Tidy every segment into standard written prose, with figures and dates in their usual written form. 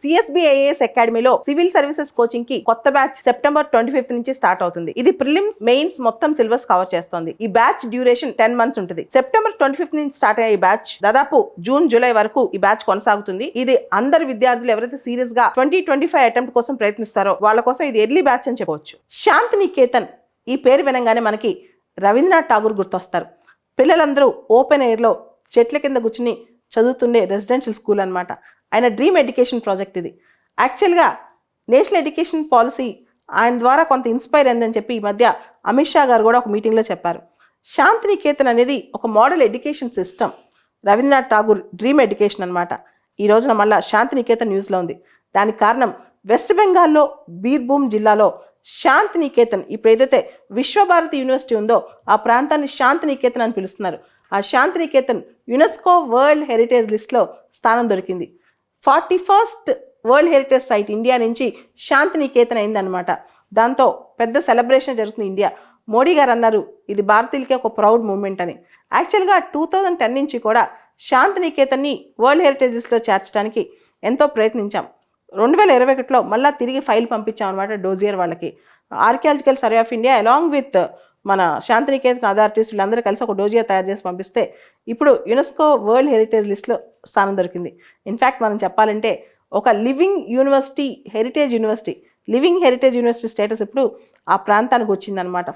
సిఎస్బిఐఏఎస్ అకాడమీలో civil services coaching కి కొత్త బ్యాచ్ సెప్టెంబర్ 25 నుంచి స్టార్ట్ అవుతుంది. ఇది ప్రిలిమ్స్ మెయిన్స్ మొత్తం సిలబస్ కవర్ చేస్తుంది. ఈ బ్యాచ్ డ్యూరేషన్ 10 months ఉంటుంది. సెప్టెంబర్ 25 నుంచి స్టార్ట్ అయ్యే ఈ బ్యాచ్ దాదాపు జూన్ జూలై వరకు ఈ బ్యాచ్ కొనసాగుతుంది. ఇది అందరు విద్యార్థులు ఎవరైతే సీరియస్ గా 2025 అటెంప్ట్ కోసం ప్రయత్నిస్తారో వాళ్ళ కోసం ఇది ఎర్లీ బ్యాచ్ అని చెప్పవచ్చు. శాంతినికేతన్ ఈ పేరు వినంగానే మనకి రవీంద్రనాథ్ ఠాగూర్ గుర్తొస్తారు. పిల్లలందరూ ఓపెన్ ఎయిర్ లో చెట్ల కింద కూర్చుని చదువుతుండే రెసిడెన్షియల్ స్కూల్ అనమాట. ఆయన డ్రీమ్ ఎడ్యుకేషన్ ప్రాజెక్ట్ ఇది. యాక్చువల్గా నేషనల్ ఎడ్యుకేషన్ పాలసీ ఆయన ద్వారా కొంత ఇన్స్పైర్ అయిందని చెప్పి ఈ మధ్య అమిత్ షా గారు కూడా ఒక మీటింగ్లో చెప్పారు. శాంతినికేతన్ అనేది ఒక model education system. Rabindranath Tagore dream education అనమాట. ఈ రోజున మళ్ళీ శాంతినికేతన్ న్యూస్లో ఉంది. దానికి కారణం వెస్ట్ బెంగాల్లో బీర్భూమ్ జిల్లాలో శాంతినికేతన్ ఇప్పుడు ఏదైతే విశ్వభారతి యూనివర్సిటీ ఉందో ఆ ప్రాంతాన్ని శాంతినికేతన్ అని పిలుస్తున్నారు. ఆ శాంతినికేతన్ యునెస్కో వరల్డ్ హెరిటేజ్ లిస్ట్లో స్థానం దొరికింది. 41st world heritage site India నుంచి శాంతినికేతన్ అయిందనమాట. దాంతో పెద్ద సెలబ్రేషన్ జరుగుతుంది ఇండియా. మోడీ గారు అన్నారు ఇది భారతీయులకి ఒక ప్రౌడ్ మూమెంట్ అని. యాక్చువల్గా 2010 నుంచి కూడా శాంతినికేతన్ని వరల్డ్ హెరిటేజ్ లిస్ట్లో చేర్చడానికి ఎంతో ప్రయత్నించాం. 2021లో మళ్ళీ తిరిగి ఫైల్ పంపించాం అనమాట డోజియర్ వాళ్ళకి. Archaeological survey of India along with మన శాంతినికేతన్ అథారిటీస్ వీళ్ళందరూ కలిసి ఒక డోజియర్ తయారు చేసి పంపిస్తే ఇప్పుడు యునెస్కో వరల్డ్ హెరిటేజ్ లిస్ట్లో స్థానం దొరికింది. ఇన్ఫ్యాక్ట్ మనం చెప్పాలంటే ఒక living university heritage university living heritage university status ఇప్పుడు ఆ ప్రాంతానికి వచ్చిందనమాట.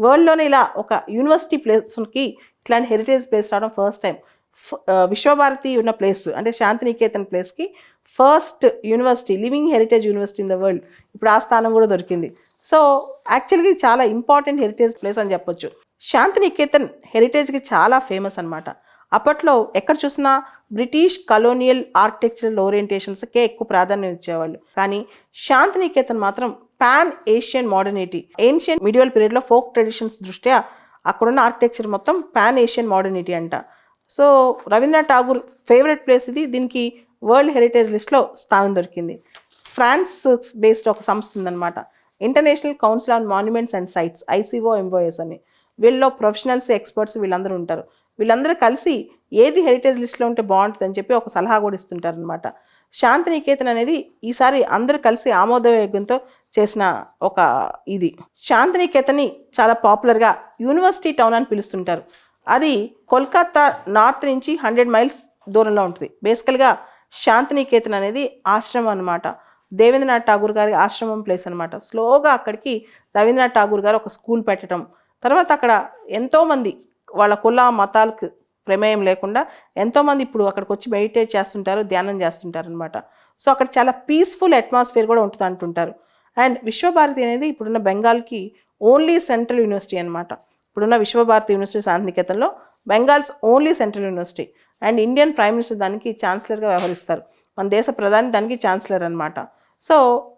వరల్డ్లోనే ఇలా ఒక యూనివర్సిటీ ప్లేస్కి ఇట్లాంటి హెరిటేజ్ ప్లేస్ రావడం ఫస్ట్ టైం. విశ్వభారతి ఉన్న ప్లేస్ అంటే శాంతినికేతన్ ప్లేస్కి first university living heritage university in the world ఇప్పుడు ఆ స్థానం కూడా దొరికింది. సో యాక్చువల్గా చాలా ఇంపార్టెంట్ హెరిటేజ్ ప్లేస్ అని చెప్పొచ్చు. శాంతినికేతన్ హెరిటేజ్కి చాలా ఫేమస్ అనమాట. అప్పట్లో ఎక్కడ చూసినా బ్రిటిష్ కలోనియల్ ఆర్కిటెక్చరల్ ఓరియంటేషన్స్కే ఎక్కువ ప్రాధాన్యం ఇచ్చేవాళ్ళు. కానీ శాంతినికేతన్ మాత్రం pan Asian modernity ancient medieval పీరియడ్లో ఫోక్ ట్రెడిషన్స్ దృష్ట్యా అక్కడున్న ఆర్కిటెక్చర్ మొత్తం పాన్ ఏషియన్ మోడర్నిటీ అంట. So Rabindranath Tagore favourite place ఇది. దీనికి వరల్డ్ హెరిటేజ్ లిస్ట్లో స్థానం దొరికింది. ఫ్రాన్స్ బేస్డ్ ఒక సంస్థ ఉందన్నమాట, international council on monuments and sites ICOMOS అని. వీళ్ళలో ప్రొఫెషనల్స్ ఎక్స్పర్ట్స్ వీళ్ళందరూ ఉంటారు. వీళ్ళందరూ కలిసి ఏది హెరిటేజ్ లిస్ట్లో ఉంటే బాగుంటుందని చెప్పి ఒక సలహా కూడా ఇస్తుంటారు అనమాట. శాంతినికేతన్ అనేది ఈసారి అందరూ కలిసి ఆమోదయోగ్యంతో చేసిన ఒక ఇది. శాంతినికేతన్ని చాలా పాపులర్గా యూనివర్సిటీ టౌన్ అని పిలుస్తుంటారు. అది కోల్కతా నార్త్ నుంచి 100 miles దూరంలో ఉంటుంది. బేసికల్గా శాంతినికేతన్ అనేది ఆశ్రమం అనమాట. దేవేంద్రనాథ్ ఠాగూర్ గారి ఆశ్రమం ప్లేస్ అనమాట. స్లోగా అక్కడికి రవీంద్రనాథ్ ఠాగూర్ గారు ఒక స్కూల్ పెట్టడం, తర్వాత అక్కడ ఎంతోమంది వాళ్ళ కుల మతాలకు ప్రమేయం లేకుండా ఎంతోమంది ఇప్పుడు అక్కడికి వచ్చి మెడిటేట్ చేస్తుంటారు, ధ్యానం చేస్తుంటారు అనమాట. సో అక్కడ చాలా పీస్ఫుల్ అట్మాస్ఫియర్ కూడా ఉంటుంది అంటుంటారు. అండ్ విశ్వభారతి అనేది ఇప్పుడున్న బెంగాల్కి ఓన్లీ సెంట్రల్ యూనివర్సిటీ అనమాట. ఇప్పుడున్న విశ్వభారతి యూనివర్సిటీ శాంతినికేతన్లో Bengal's only central university. And Indian prime minister దానికి ఛాన్సలర్గా వ్యవహరిస్తారు. మన దేశ ప్రధాని దానికి ఛాన్సలర్ అనమాట. So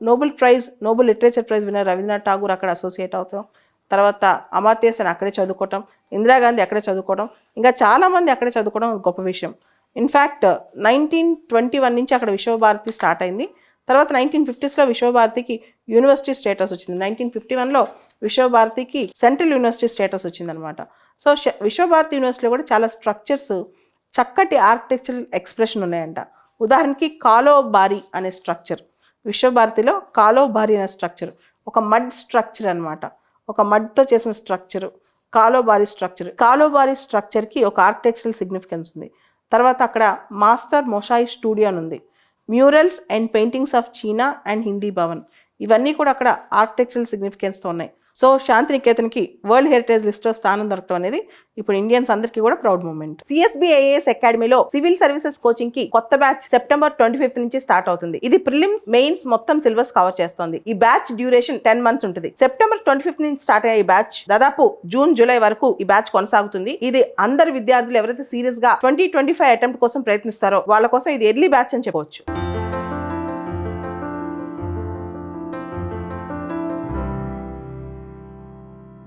Nobel literature prize winner Rabindranath Tagore అక్కడ అసోసియేట్ అవుతాం. తర్వాత అమర్త్య సేన్ అక్కడే చదువుకోవటం, ఇందిరాగాంధీ అక్కడే చదువుకోవడం, ఇంకా చాలామంది అక్కడే చదువుకోవడం గొప్ప విషయం. ఇన్ఫ్యాక్ట్ 1921 నుంచి అక్కడ విశ్వభారతి స్టార్ట్ అయింది. తర్వాత 1950sలో విశ్వభారతికి యూనివర్సిటీ స్టేటస్ వచ్చింది. 1951లో విశ్వభారతికి సెంట్రల్ యూనివర్సిటీ స్టేటస్ వచ్చిందనమాట. సో విశ్వభారతి యూనివర్సిటీలో కూడా చాలా స్ట్రక్చర్స్ చక్కటి ఆర్కిటెక్చరల్ ఎక్స్ప్రెషన్ ఉన్నాయంట. ఉదాహరణకి కాలోబారి అనే స్ట్రక్చర్, విశ్వభారతిలో కాలోబారి అనే స్ట్రక్చర్ ఒక మడ్ స్ట్రక్చర్ అనమాట. ఒక మడ్తో చేసిన స్ట్రక్చర్ కాలోబారి స్ట్రక్చర్. కాలోబారి స్ట్రక్చర్కి ఒక ఆర్కిటెక్చరల్ సిగ్నిఫికెన్స్ ఉంది. తర్వాత అక్కడ మాస్టర్ మొషాయి స్టూడియో అని ఉంది. Murals and paintings of Cheena and Hindi Bhavan ఇవన్నీ కూడా అక్కడ ఆర్కిటెక్చరల్ సిగ్నిఫికెన్స్తో ఉన్నాయి. సో శాంతినికేతన్కి వరల్డ్ హెరిటేజ్ లిస్ట్లో స్థానం దొరకడం అనేది ఇప్పుడు ఇండియన్స్ అందరికీ కూడా ప్రౌడ్ మూమెంట్. సిఎస్బిఐఏఎస్ అకాడమీలో సివిల్ సర్వీసెస్ కోచింగ్ కి కొత్త బ్యాచ్ సెప్టెంబర్ 25 నుంచి స్టార్ట్ అవుతుంది. ఇది ప్రిలిమ్స్ మెయిన్స్ మొత్తం సిలబస్ కవర్ చేస్తుంది. ఈ బ్యాచ్ డ్యూరేషన్ 10 months ఉంటుంది. సెప్టెంబర్ 25 నుంచి స్టార్ట్ అయ్యే ఈ బ్యాచ్ దాదాపు జూన్ జూలై వరకు ఈ బ్యాచ్ కొనసాగుతుంది. ఇది అందరు విద్యార్థులు ఎవరైతే సీరియస్ గా 2025 అటెంప్ట్ కోసం ప్రయత్నిస్తారో వాళ్ళ కోసం ఇది ఎర్లీ బ్యాచ్ అని చెప్పవచ్చు.